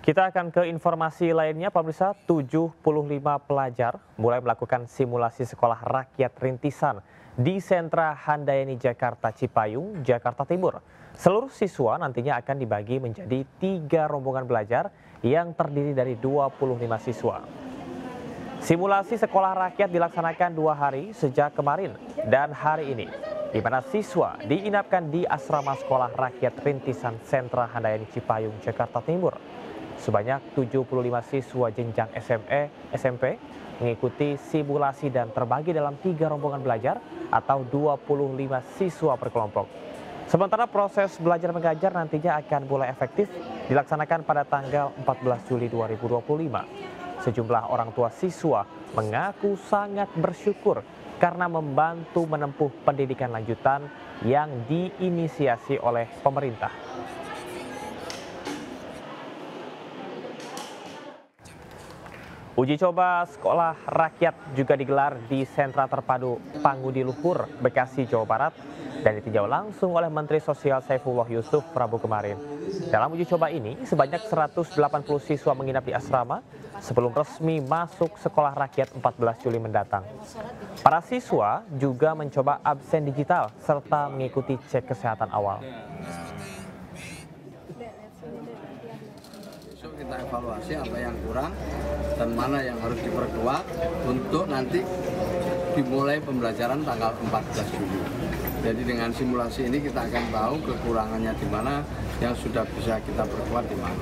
Kita akan ke informasi lainnya, pemirsa. 75 pelajar mulai melakukan simulasi sekolah rakyat rintisan di Sentra Handayani Jakarta Cipayung, Jakarta Timur. Seluruh siswa nantinya akan dibagi menjadi 3 rombongan belajar yang terdiri dari 25 siswa. Simulasi sekolah rakyat dilaksanakan 2 hari sejak kemarin dan hari ini, di mana siswa diinapkan di asrama sekolah rakyat rintisan Sentra Handayani Cipayung, Jakarta Timur. Sebanyak 75 siswa jenjang SMP mengikuti simulasi dan terbagi dalam 3 rombongan belajar atau 25 siswa per kelompok. Sementara proses belajar mengajar nantinya akan mulai efektif dilaksanakan pada tanggal 14 Juli 2025. Sejumlah orang tua siswa mengaku sangat bersyukur karena membantu menempuh pendidikan lanjutan yang diinisiasi oleh pemerintah. Uji coba sekolah rakyat juga digelar di Sentra Terpadu Pangudi Luhur, Bekasi, Jawa Barat, dan ditinjau langsung oleh Menteri Sosial Saifullah Yusuf Rabu kemarin. Dalam uji coba ini, sebanyak 180 siswa menginap di asrama sebelum resmi masuk sekolah rakyat 14 Juli mendatang. Para siswa juga mencoba absen digital serta mengikuti cek kesehatan awal. Kita evaluasi apa yang kurang dan mana yang harus diperkuat untuk nanti dimulai pembelajaran tanggal 14 Juli. Jadi dengan simulasi ini kita akan tahu kekurangannya di mana, yang sudah bisa kita perkuat di mana.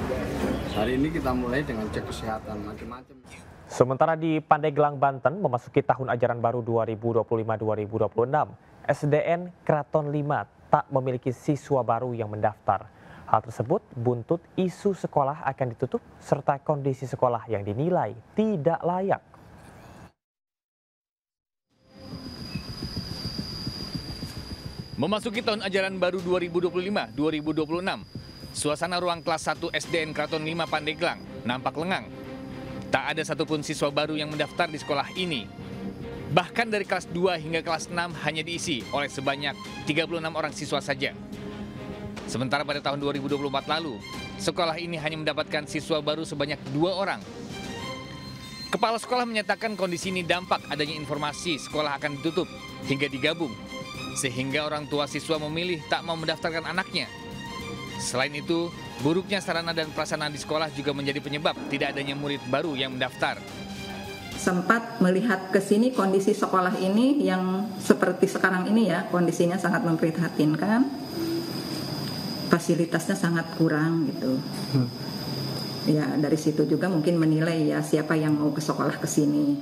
Hari ini kita mulai dengan cek kesehatan macam-macam. Sementara di Pandeglang, Banten, memasuki tahun ajaran baru 2025-2026, SDN Kraton 5 tak memiliki siswa baru yang mendaftar. Hal tersebut buntut isu sekolah akan ditutup serta kondisi sekolah yang dinilai tidak layak. Memasuki tahun ajaran baru 2025-2026, suasana ruang kelas 1 SDN Kraton 5 Pandeglang nampak lengang. Tak ada satupun siswa baru yang mendaftar di sekolah ini. Bahkan dari kelas 2 hingga kelas 6 hanya diisi oleh sebanyak 36 orang siswa saja. Sementara pada tahun 2024 lalu, sekolah ini hanya mendapatkan siswa baru sebanyak 2 orang. Kepala sekolah menyatakan kondisi ini dampak adanya informasi sekolah akan ditutup hingga digabung, sehingga orang tua siswa memilih tak mau mendaftarkan anaknya. Selain itu, buruknya sarana dan prasarana di sekolah juga menjadi penyebab tidak adanya murid baru yang mendaftar. Sempat melihat ke sini kondisi sekolah ini yang seperti sekarang ini ya, kondisinya sangat memprihatinkan. Fasilitasnya sangat kurang gitu. Ya dari situ juga mungkin menilai ya siapa yang mau ke sekolah ke sini.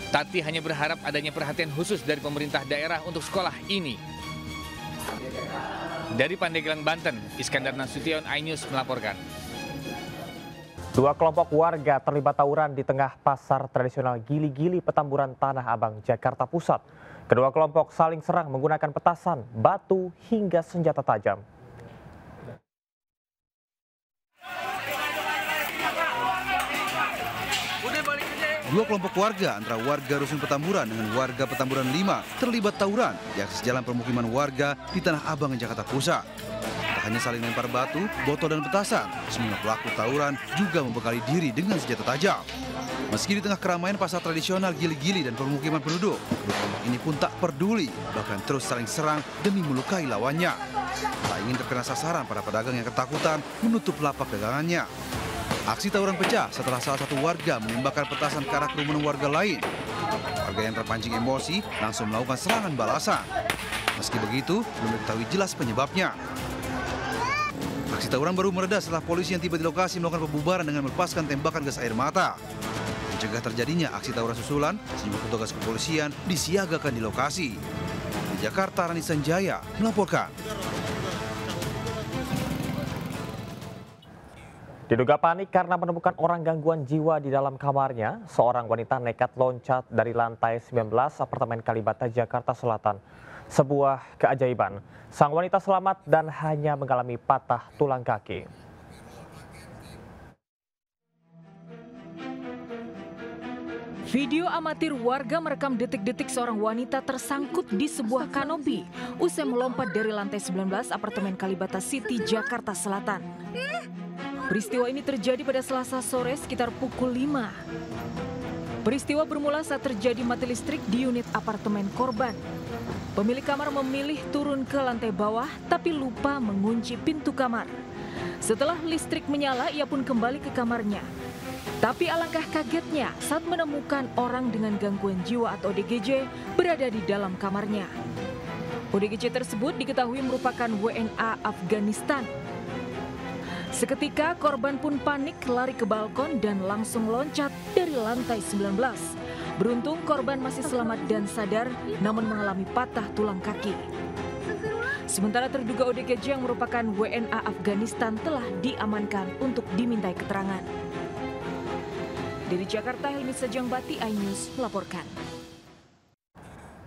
Tati hanya berharap adanya perhatian khusus dari pemerintah daerah untuk sekolah ini. Dari Pandeglang, Banten, Iskandar Nasution, iNews melaporkan. 2 kelompok warga terlibat tawuran di tengah pasar tradisional Gili-Gili, Petamburan, Tanah Abang, Jakarta Pusat. Kedua kelompok saling serang menggunakan petasan, batu, hingga senjata tajam. Dua kelompok warga antara warga Rusun Petamburan dengan warga Petamburan 5 terlibat tawuran di akses jalan permukiman warga di Tanah Abang, Jakarta Pusat. Tak hanya saling lempar batu, botol dan petasan, semua pelaku tawuran juga membekali diri dengan senjata tajam. Meski di tengah keramaian pasar tradisional Gili-Gili dan permukiman penduduk, kedua kelompok ini pun tak peduli, bahkan terus saling serang demi melukai lawannya. Tak ingin terkena sasaran, para pedagang yang ketakutan menutup lapak dagangannya. Aksi tawuran pecah setelah salah satu warga menembakkan petasan ke arah kerumunan warga lain. Warga yang terpancing emosi langsung melakukan serangan balasan. Meski begitu, belum diketahui jelas penyebabnya. Aksi tawuran baru mereda setelah polisi yang tiba di lokasi melakukan pembubaran dengan melepaskan tembakan gas air mata. Mencegah terjadinya aksi tawuran susulan, sejumlah petugas kepolisian disiagakan di lokasi. Di Jakarta, Rani Sanjaya melaporkan. Diduga panik karena menemukan orang gangguan jiwa di dalam kamarnya, seorang wanita nekat loncat dari lantai 19 apartemen Kalibata, Jakarta Selatan. Sebuah keajaiban, sang wanita selamat dan hanya mengalami patah tulang kaki. Video amatir warga merekam detik-detik seorang wanita tersangkut di sebuah kanopi usai melompat dari lantai 19 apartemen Kalibata City, Jakarta Selatan. Peristiwa ini terjadi pada Selasa sore sekitar pukul 5. Peristiwa bermula saat terjadi mati listrik di unit apartemen korban. Pemilik kamar memilih turun ke lantai bawah tapi lupa mengunci pintu kamar. Setelah listrik menyala, ia pun kembali ke kamarnya. Tapi alangkah kagetnya saat menemukan orang dengan gangguan jiwa atau ODGJ berada di dalam kamarnya. ODGJ tersebut diketahui merupakan WNA Afghanistan. Seketika korban pun panik lari ke balkon dan langsung loncat dari lantai 19. Beruntung korban masih selamat dan sadar namun mengalami patah tulang kaki. Sementara terduga ODGJ yang merupakan WNA Afghanistan telah diamankan untuk dimintai keterangan. Dari Jakarta, Helmi Sajangbati, iNews melaporkan.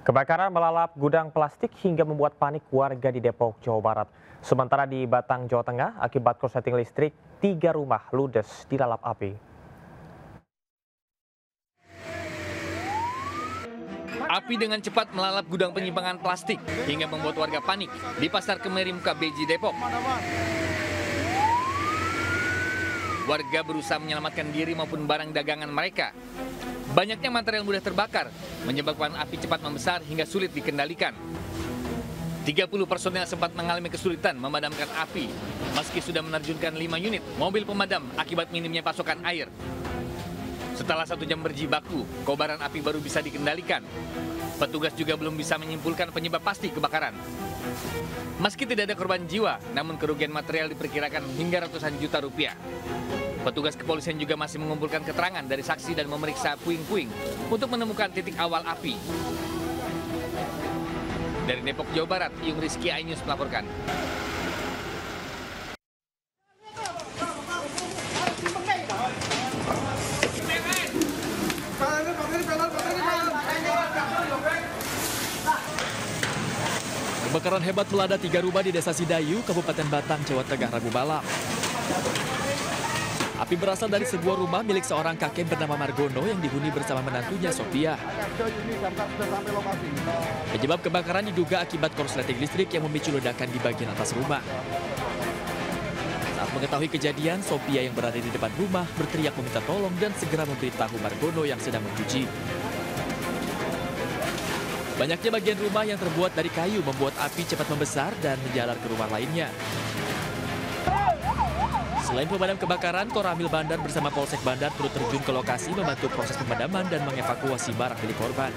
Kebakaran melalap gudang plastik hingga membuat panik warga di Depok, Jawa Barat. Sementara di Batang, Jawa Tengah, akibat korsleting listrik, 3 rumah ludes dilalap api. Api dengan cepat melalap gudang penyimpangan plastik hingga membuat warga panik di Pasar Kemiri Muka Beji, Depok. Warga berusaha menyelamatkan diri maupun barang dagangan mereka. Banyaknya material mudah terbakar, menyebabkan api cepat membesar hingga sulit dikendalikan. 30 personel sempat mengalami kesulitan memadamkan api, meski sudah menerjunkan 5 unit mobil pemadam akibat minimnya pasokan air. Setelah 1 jam berjibaku, kobaran api baru bisa dikendalikan. Petugas juga belum bisa menyimpulkan penyebab pasti kebakaran. Meski tidak ada korban jiwa, namun kerugian material diperkirakan hingga ratusan juta rupiah. Petugas kepolisian juga masih mengumpulkan keterangan dari saksi dan memeriksa puing-puing untuk menemukan titik awal api. Dari Depok, Jawa Barat, Yung Rizky, iNews melaporkan. Kebakaran hebat melanda 3 rumah di Desa Sidayu, Kabupaten Batang, Jawa Tengah, Rabu malam. Api berasal dari sebuah rumah milik seorang kakek bernama Margono yang dihuni bersama menantunya Sophia. Penyebab kebakaran diduga akibat korsleting listrik yang memicu ledakan di bagian atas rumah. Saat mengetahui kejadian, Sophia yang berada di depan rumah berteriak meminta tolong dan segera memberitahu Margono yang sedang mencuci. Banyaknya bagian rumah yang terbuat dari kayu membuat api cepat membesar dan menjalar ke rumah lainnya. Selain pemadam kebakaran, Koramil Bandar bersama Polsek Bandar turut terjun ke lokasi membantu proses pemadaman dan mengevakuasi barang milik korban.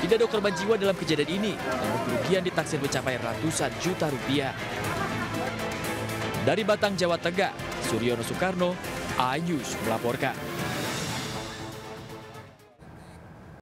Tidak ada korban jiwa dalam kejadian ini, namun kerugian ditaksir mencapai ratusan juta rupiah. Dari Batang, Jawa Tengah, Suryono Soekarno, iNews melaporkan.